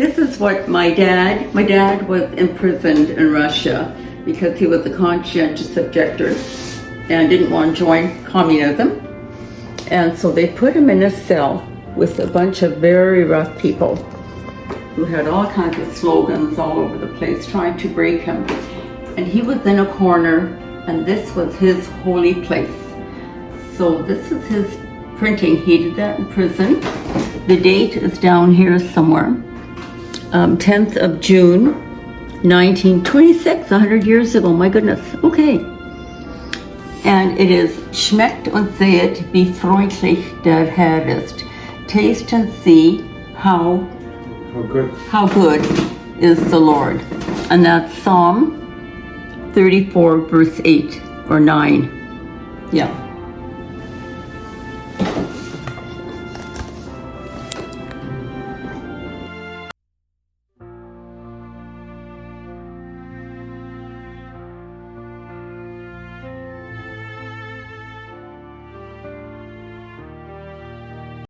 This is what my dad was imprisoned in Russia because he was a conscientious objector and didn't want to join communism. And so they put him in a cell with a bunch of very rough people who had all kinds of slogans all over the place trying to break him. And he was in a corner, and this was his holy place. So this is his printing. He did that in prison. The date is down here somewhere. 10th of June, 1926, 100 years ago. My goodness. Okay. And it is Schmeckt und sehet, wie freundlich der Herr ist. Taste and see how good is the Lord. And that's Psalm 34, verse 8 or 9. Yeah.